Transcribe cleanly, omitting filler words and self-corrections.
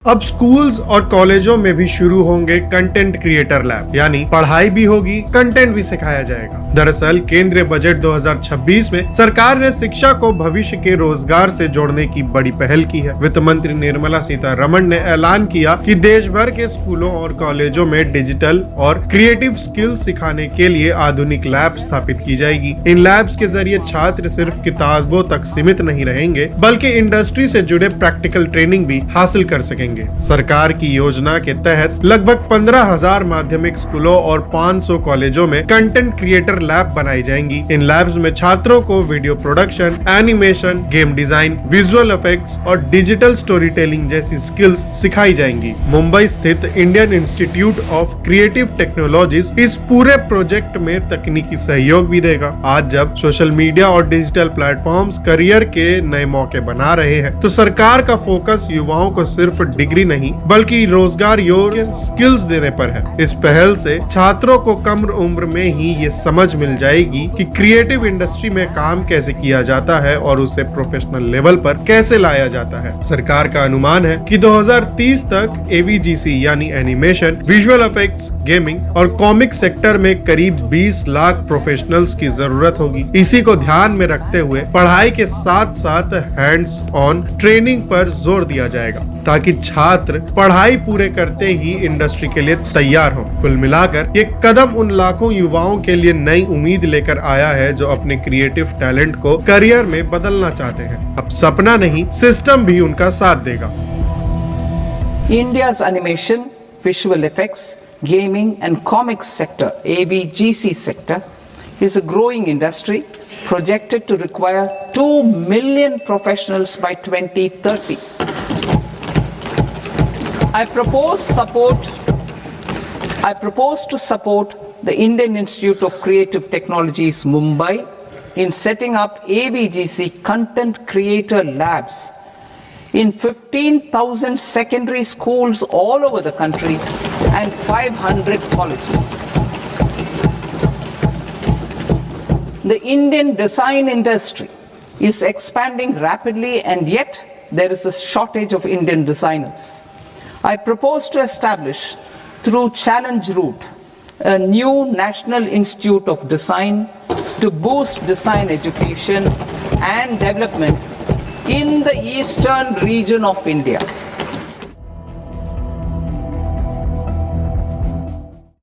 अब स्कूल्स और कॉलेजों में भी शुरू होंगे कंटेंट क्रिएटर लैब, यानी पढ़ाई भी होगी, कंटेंट भी सिखाया जाएगा। दरअसल केंद्रीय बजट 2026 में सरकार ने शिक्षा को भविष्य के रोजगार से जोड़ने की बड़ी पहल की है। वित्त मंत्री निर्मला सीतारमण ने ऐलान किया कि देश भर के स्कूलों और कॉलेजों में डिजिटल और क्रिएटिव स्किल्स सिखाने के लिए आधुनिक लैब स्थापित की जाएगी। इन लैब्स के जरिए छात्र सिर्फ किताबों तक सीमित नहीं रहेंगे, बल्कि इंडस्ट्री से जुड़े प्रैक्टिकल ट्रेनिंग भी हासिल कर सकेंगे। सरकार की योजना के तहत लगभग 15,000 माध्यमिक स्कूलों और 500 कॉलेजों में कंटेंट क्रिएटर लैब बनाई जाएंगी। इन लैब्स में छात्रों को video production, animation, game design, visual effects और डिजिटल स्टोरी टेलिंग जैसी स्किल्स सिखाई जाएंगी। मुंबई स्थित Indian institute of creative technologies इस पूरे प्रोजेक्ट में तकनीकी सहयोग भी देगा। आज जब सोशल मीडिया और डिजिटल प्लेटफॉर्म्स करियर के नए मौके बना रहे हैं, तो सरकार का फोकस युवाओं को सिर्फ डिग्री नहीं बल्कि रोजगार योग्य स्किल्स देने पर है। इस पहल से छात्रों को कम उम्र में ही ये समझ मिल जाएगी कि क्रिएटिव इंडस्ट्री में काम कैसे किया जाता है और उसे प्रोफेशनल लेवल पर कैसे लाया जाता है। सरकार का अनुमान है कि 2030 तक AVGC यानी एनिमेशन, विजुअल इफेक्ट्स, गेमिंग और कॉमिक सेक्टर में करीब 20 लाख प्रोफेशनल्स की जरूरत होगी। इसी को ध्यान में रखते हुए पढ़ाई के साथ साथ हैंड्स ऑन ट्रेनिंग पर जोर दिया जाएगा, ताकि छात्र पढ़ाई पूरे करते ही इंडस्ट्री के लिए तैयार हो। कुल मिलाकर ये कदम उन लाखों युवाओं के लिए नई उम्मीद लेकर आया है जो अपने क्रिएटिव टैलेंट को करियर में बदलना चाहते हैं। अब सपना नहीं, सिस्टम भी उनका साथ देगा। India's animation, visual effects, gaming and comics sector, AVGC sector, is a growing industry projected to require 2 million professionals by 2030. I propose to support the Indian Institute of Creative Technologies, Mumbai, in setting up AVGC content creator labs in 15,000 secondary schools all over the country and 500 colleges. The Indian design industry is expanding rapidly, and yet there is a shortage of Indian designers. I propose to establish, through Challenge Route, a new National Institute of Design to boost design education and development in the eastern region of India.